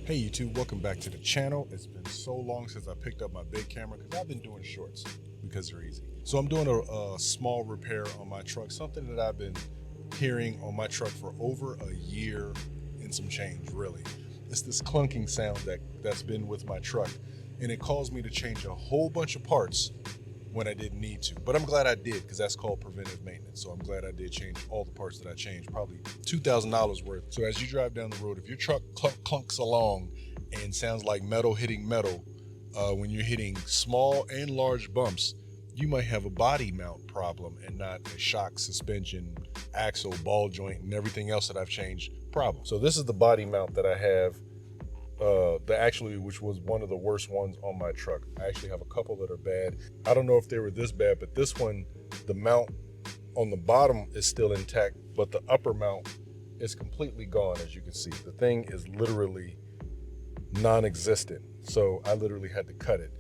Hey YouTube, welcome back to the channel. It's been so long since I picked up my big camera because I've been doing shorts because they're easy. So I'm doing a small repair on my truck, something that I've been hearing on my truck for over a year and some change, really. It's this clunking sound that's been with my truck, and it caused me to change a whole bunch of parts when I didn't need to. But I'm glad I did, because that's called preventive maintenance. So I'm glad I did change all the parts that I changed, probably $2,000 worth. So as you drive down the road, if your truck clunks along and sounds like metal hitting metal, when you're hitting small and large bumps, you might have a body mount problem and not a shock, suspension, axle, ball joint, and everything else that I've changed problem. So this is the body mount that I have, which was one of the worst ones on my truck. I actually have a couple that are bad. I don't know if they were this bad, but this one, the mount on the bottom is still intact, but the upper mount is completely gone. As you can see, the thing is literally non-existent. So I literally had to cut it.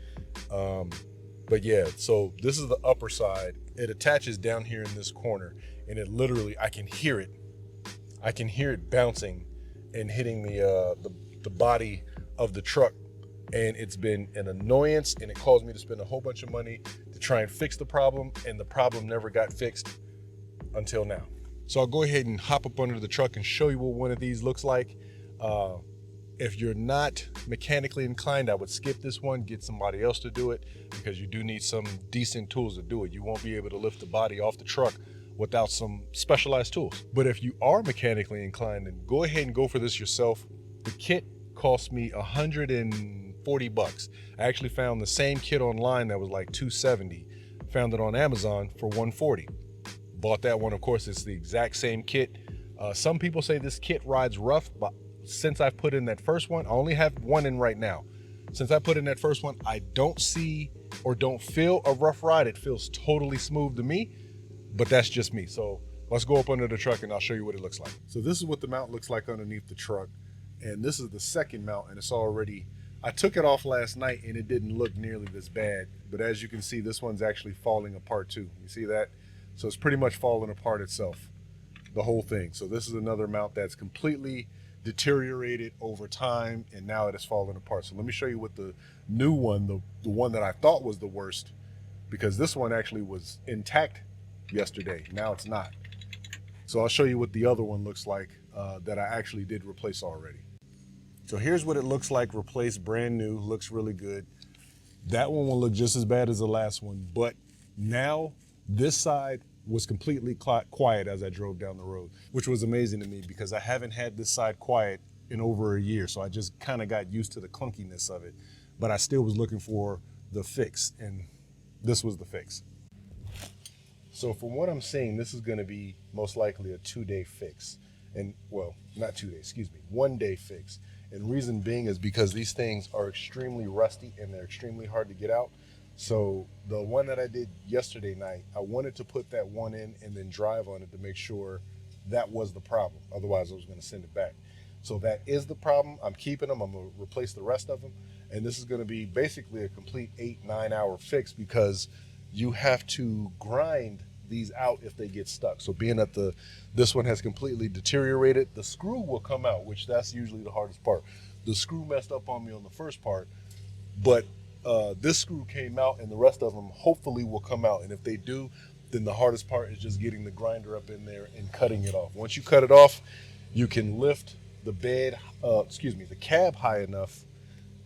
But yeah, so this is the upper side. It attaches down here in this corner, and it literally, I can hear it. I can hear it bouncing and hitting the body of the truck, and it's been an annoyance, and it caused me to spend a whole bunch of money to try and fix the problem, and the problem never got fixed until now. So I'll go ahead and hop up under the truck and show you what one of these looks like. If you're not mechanically inclined, I would skip this one, get somebody else to do it, because you do need some decent tools to do it. You won't be able to lift the body off the truck without some specialized tools. But if you are mechanically inclined, then go ahead and go for this yourself. The kit cost me 140 bucks. I actually found the same kit online that was like 270. Found it on Amazon for 140. Bought that one. Of course, it's the exact same kit. Some people say this kit rides rough, but since I've put in that first one, I only have one in right now. Since I put in that first one, I don't see or don't feel a rough ride. It feels totally smooth to me, but that's just me. So let's go up under the truck and I'll show you what it looks like. So this is what the mount looks like underneath the truck. And this is the second mount, and it's already, I took it off last night and it didn't look nearly this bad. But as you can see, this one's actually falling apart too. You see that? So it's pretty much falling apart itself, the whole thing. So this is another mount that's completely deteriorated over time, and now it is falling apart. So let me show you what the new one, the one that I thought was the worst, because this one actually was intact yesterday. Now it's not. So I'll show you what the other one looks like that I actually did replace already. So here's what it looks like replaced, brand new, looks really good. That one will look just as bad as the last one, but now this side was completely quiet as I drove down the road, which was amazing to me because I haven't had this side quiet in over a year. So I just kind of got used to the clunkiness of it, but I still was looking for the fix, and this was the fix. So from what I'm seeing, this is going to be most likely a 2-day fix. And well, not 2 days, excuse me, 1-day fix. And reason being is because these things are extremely rusty and they're extremely hard to get out. So the one that I did yesterday night, I wanted to put that one in and then drive on it to make sure that was the problem. Otherwise I was going to send it back. So that is the problem. I'm keeping them. I'm going to replace the rest of them. And this is going to be basically a complete 8-9 hour fix, because you have to grind these out if they get stuck. So being that this one has completely deteriorated, the screw will come out, which that's usually the hardest part. The screw messed up on me on the first part, but this screw came out, and the rest of them hopefully will come out. And if they do, then the hardest part is just getting the grinder up in there and cutting it off. Once you cut it off, you can lift the the cab high enough,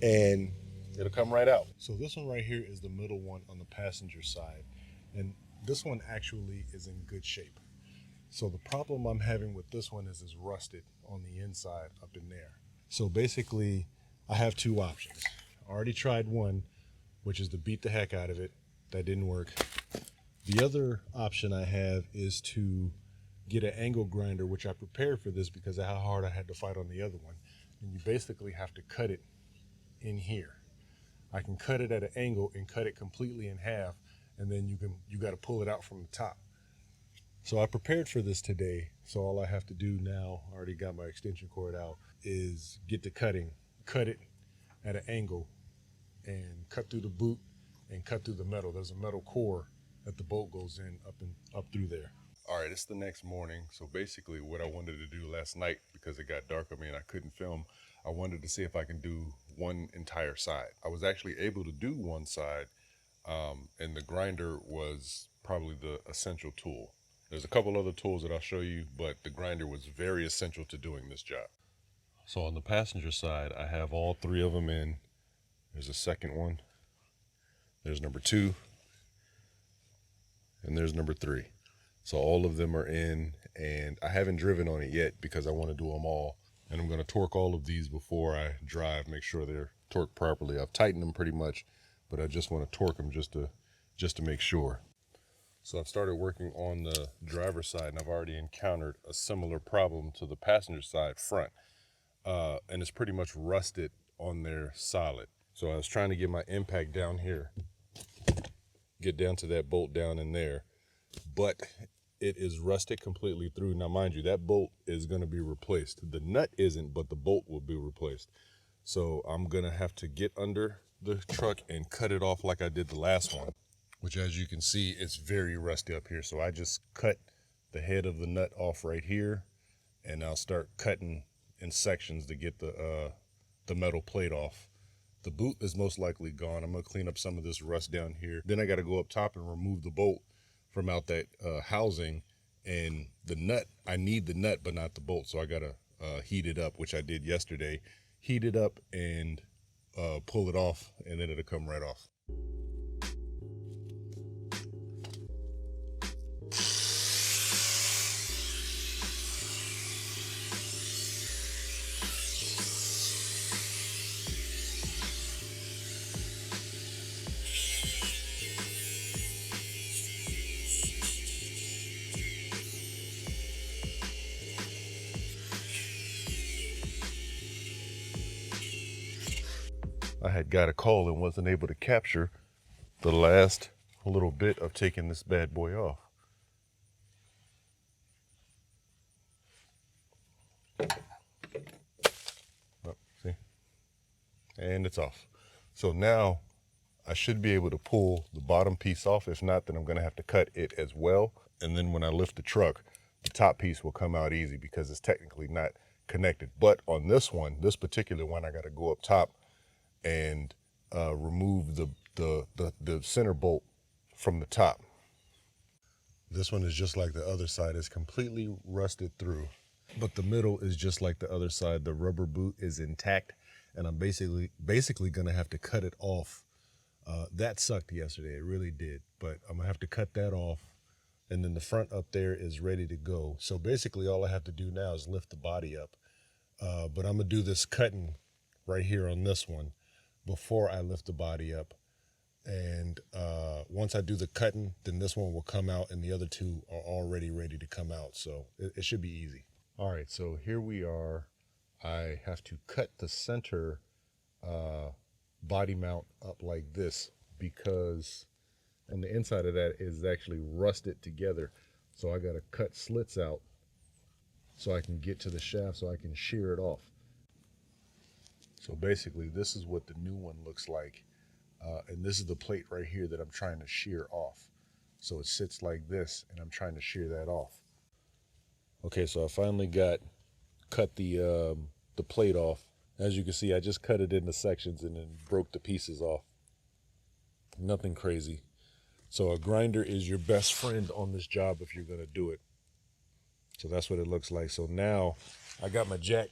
and it'll come right out. So this one right here is the middle one on the passenger side, and this one actually is in good shape. So the problem I'm having with this one is it's rusted on the inside up in there. So basically I have two options. I already tried one, which is to beat the heck out of it. That didn't work. The other option I have is to get an angle grinder, which I prepared for this because of how hard I had to fight on the other one. And you basically have to cut it in here. I can cut it at an angle and cut it completely in half, and then you got to pull it out from the top. So I prepared for this today. So all I have to do now, I already got my extension cord out, is get the cutting, cut it at an angle, and cut through the boot and cut through the metal. There's a metal core that the bolt goes in up through there. All right, it's the next morning. So basically what I wanted to do last night, because it got dark on me and I couldn't film, I wanted to see if I can do one entire side. I was actually able to do one side, and the grinder was probably the essential tool. There's a couple other tools that I'll show you, but the grinder was very essential to doing this job. So on the passenger side, I have all three of them in. There's a second one, there's number two, and there's number three. So all of them are in, and I haven't driven on it yet because I want to do them all. And I'm going to torque all of these before I drive, make sure they're torqued properly. I've tightened them pretty much, but I just want to torque them just to make sure. So I've started working on the driver's side, and I've already encountered a similar problem to the passenger side front. And it's pretty much rusted on there solid. So I was trying to get my impact down here, get down to that bolt down in there, but it is rusted completely through. Now, mind you, that bolt is going to be replaced. The nut isn't, but the bolt will be replaced. So I'm going to have to get under the truck and cut it off like I did the last one, which, as you can see, it's very rusty up here. So I just cut the head of the nut off right here, and I'll start cutting in sections to get the metal plate off. The boot is most likely gone. I'm going to clean up some of this rust down here. Then I got to go up top and remove the bolt from out that housing, and the nut, I need the nut but not the bolt, so I gotta heat it up, which I did yesterday. Heat it up and pull it off, and then it'll come right off. I had got a call and wasn't able to capture the last little bit of taking this bad boy off. Oh, see? And it's off. So now I should be able to pull the bottom piece off. If not, then I'm gonna have to cut it as well. And then when I lift the truck, the top piece will come out easy because it's technically not connected. But on this one, this particular one, I gotta go up top and remove the center bolt from the top. This one is just like the other side. It's completely rusted through, but the middle is just like the other side. The rubber boot is intact, and I'm basically gonna have to cut it off. That sucked yesterday, it really did, but I'm gonna have to cut that off, and then the front up there is ready to go. So basically all I have to do now is lift the body up, but I'm gonna do this cutting right here on this one before I lift the body up. And once I do the cutting, then this one will come out, and the other two are already ready to come out. So it should be easy. All right, so here we are. I have to cut the center body mount up like this because on the inside of that is actually rusted together. So I got to cut slits out so I can get to the shaft so I can shear it off. So basically this is what the new one looks like. And this is the plate right here that I'm trying to shear off. So it sits like this, and I'm trying to shear that off. Okay, so I finally cut the plate off. As you can see, I just cut it into sections and then broke the pieces off. Nothing crazy. So a grinder is your best friend on this job if you're gonna do it. So that's what it looks like. So now I got my jack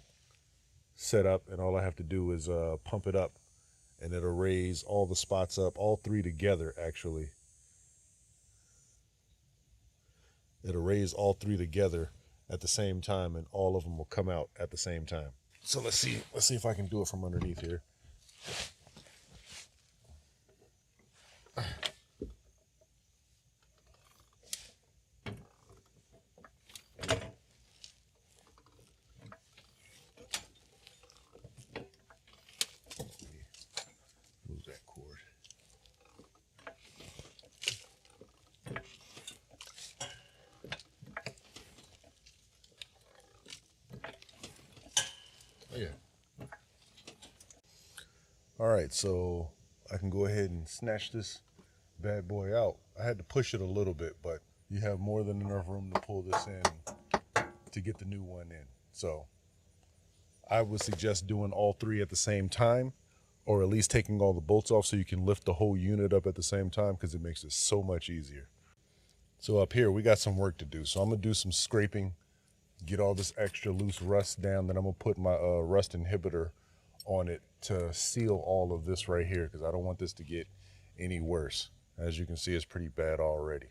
set up, and all I have to do is pump it up, and it'll raise all the spots up, all three together actually. It'll raise all three together at the same time, and all of them will come out at the same time. So let's see if I can do it from underneath here. Move that cord. Oh yeah. All right, so I can go ahead and snatch this bad boy out. I had to push it a little bit, but you have more than enough room to pull this in to get the new one in. So I would suggest doing all three at the same time, or at least taking all the bolts off so you can lift the whole unit up at the same time, because it makes it so much easier. So up here, we got some work to do. So I'm gonna do some scraping, get all this extra loose rust down. Then I'm gonna put my rust inhibitor on it to seal all of this right here, because I don't want this to get any worse. As you can see, it's pretty bad already.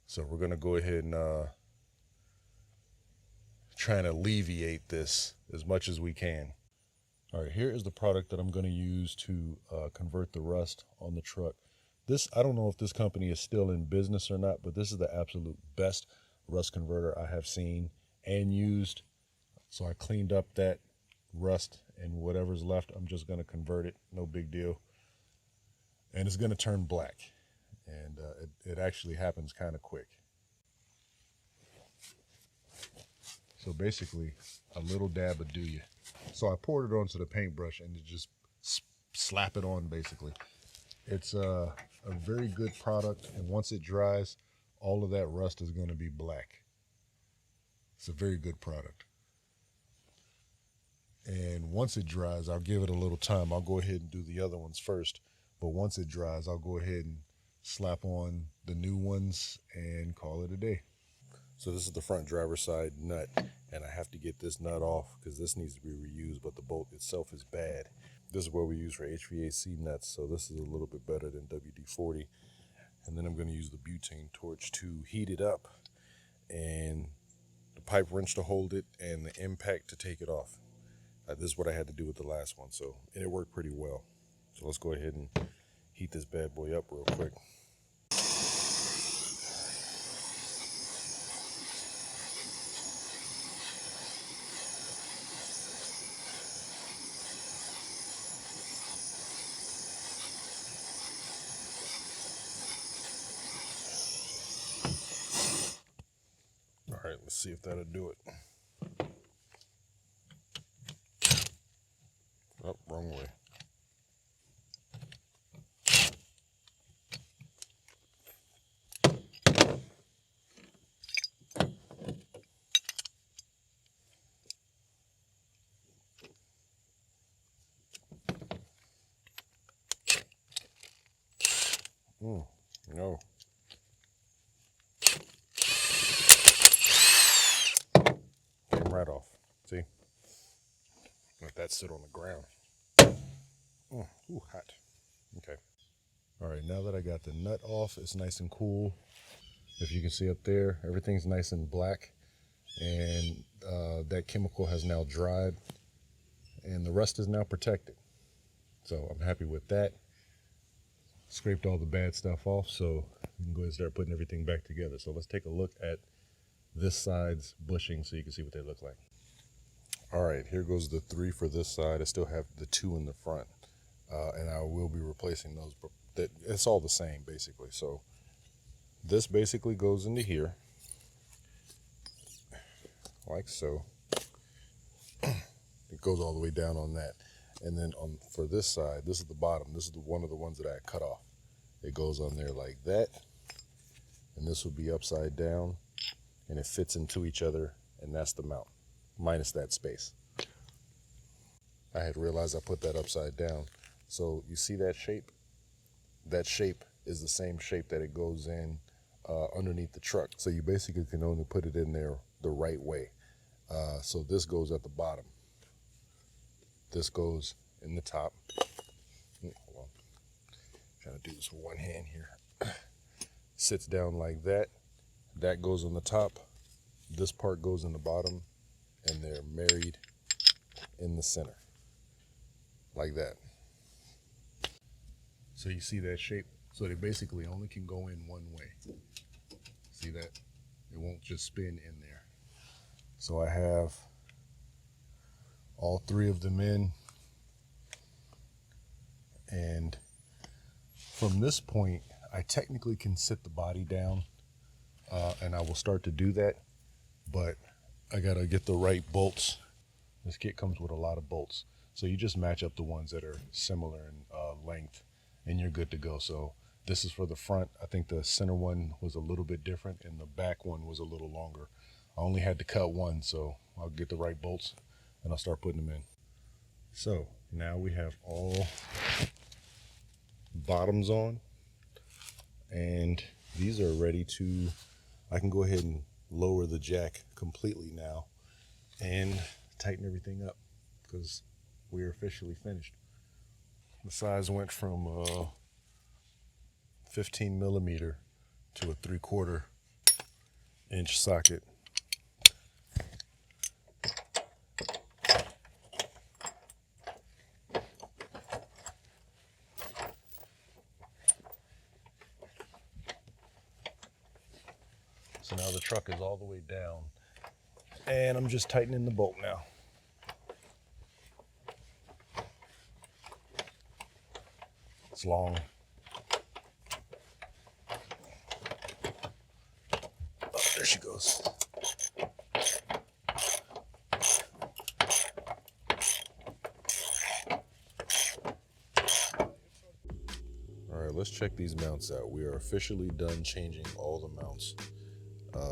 So we're gonna go ahead and try and alleviate this as much as we can. All right, here is the product that I'm gonna use to convert the rust on the truck. This, I don't know if this company is still in business or not, but this is the absolute best rust converter I have seen and used. So I cleaned up that rust, and whatever's left, I'm just gonna convert it, no big deal. And it's gonna turn black. And it actually happens kind of quick. So basically, a little dab would do you. So I poured it onto the paintbrush and just slap it on basically. It's a very good product, and once it dries, all of that rust is going to be black. It's a very good product. And once it dries, I'll give it a little time. I'll go ahead and do the other ones first, but once it dries, I'll go ahead and slap on the new ones and call it a day. So this is the front driver's side nut, and I have to get this nut off because this needs to be reused, but the bolt itself is bad. This is what we use for HVAC nuts, so this is a little bit better than WD-40. And then I'm going to use the butane torch to heat it up, and the pipe wrench to hold it, and the impact to take it off. This is what I had to do with the last one, and it worked pretty well. So let's go ahead and heat this bad boy up real quick. All right, let's see if that'll do it. Oh, wrong way. No. Came right off. See? Let that sit on the ground. Ooh, hot. Okay. All right, now that I got the nut off, it's nice and cool. If you can see up there, everything's nice and black, and that chemical has now dried, and the rust is now protected. So I'm happy with that. Scraped all the bad stuff off, so we can go ahead and start putting everything back together. So let's take a look at this side's bushing so you can see what they look like. All right, here goes the 3 for this side. I still have the 2 in the front, and I will be replacing those, but it's all the same basically. So this basically goes into here, like so. It goes all the way down on that. And then for this side, this is the bottom. This is one of the ones that I cut off. It goes on there like that, and this will be upside down, and it fits into each other, and that's the mount, minus that space. I had realized I put that upside down. So you see that shape? That shape is the same shape that it goes in underneath the truck. So you basically can only put it in there the right way. So this goes at the bottom. This goes in the top. Hold on. Trying to do this with one hand here. Sits down like that. That goes on the top. This part goes in the bottom, and they're married in the center, like that. So you see that shape? So they basically only can go in one way. See that? It won't just spin in there. So I have all 3 of them in, and from this point I technically can sit the body down, and I will start to do that, but I gotta get the right bolts. This kit comes with a lot of bolts, so you just match up the ones that are similar in length, and you're good to go. So this is for the front. I think the center one was a little bit different, and the back one was a little longer. I only had to cut one, so I'll get the right bolts and I'll start putting them in. So now we have all bottoms on, and these are ready to, I can go ahead and lower the jack completely now and tighten everything up because we're officially finished. The size went from 15 millimeter to a 3/4 inch socket. So now the truck is all the way down, and I'm just tightening the bolt now. It's long. Oh, there she goes. All right, let's check these mounts out. We are officially done changing all the mounts.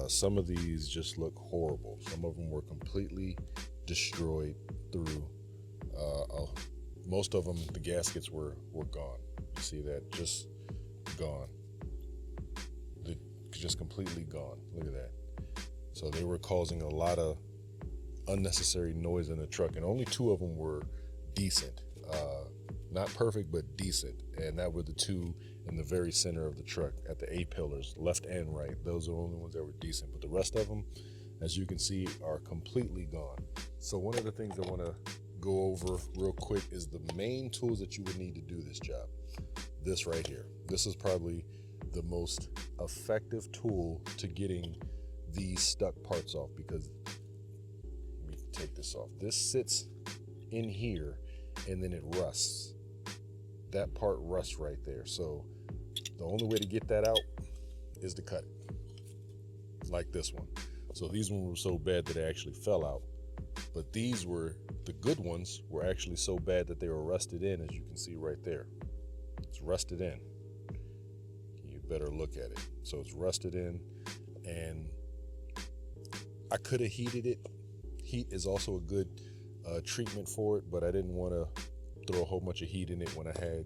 Some of these just look horrible. Some of them were completely destroyed through. Most of them, the gaskets were gone. You see that? Just gone. Just completely gone. Look at that. So they were causing a lot of unnecessary noise in the truck, and only 2 of them were decent. Not perfect, but decent. And that were the 2 in the very center of the truck at the A-pillars, left and right. Those are the only ones that were decent. But the rest of them, as you can see, are completely gone. So one of the things I want to go over real quick is the main tools that you would need to do this job. This right here. This is probably the most effective tool to getting these stuck parts off, because let me take this off. This sits in here and then it rusts. That part rusts right there. So the only way to get that out is to cut it, like this one. So these ones were so bad that they actually fell out, but these were, the good ones were actually so bad that they were rusted in, as you can see right there. It's rusted in. You better look at it. So it's rusted in, and I could have heated it. Heat is also a good treatment for it, but I didn't want to throw a whole bunch of heat in it when I had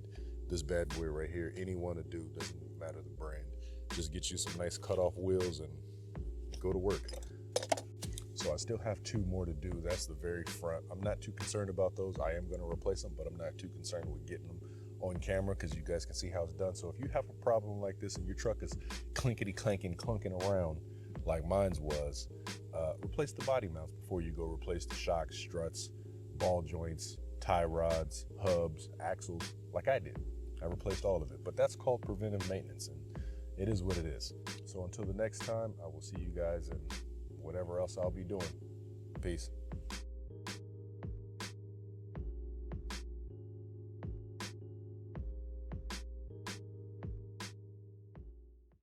this bad boy right here. Any one to do, doesn't matter the brand. Just get you some nice cut-off wheels and go to work. So I still have 2 more to do. That's the very front. I'm not too concerned about those. I am going to replace them, but I'm not too concerned with getting them on camera because you guys can see how it's done. So if you have a problem like this and your truck is clinkety-clanking, clunking around like mine's was, replace the body mounts before you go replace the shocks, struts, ball joints, tie rods, hubs, axles, like I did. I replaced all of it, but that's called preventive maintenance, and it is what it is. So until the next time, I will see you guys in whatever else I'll be doing. Peace.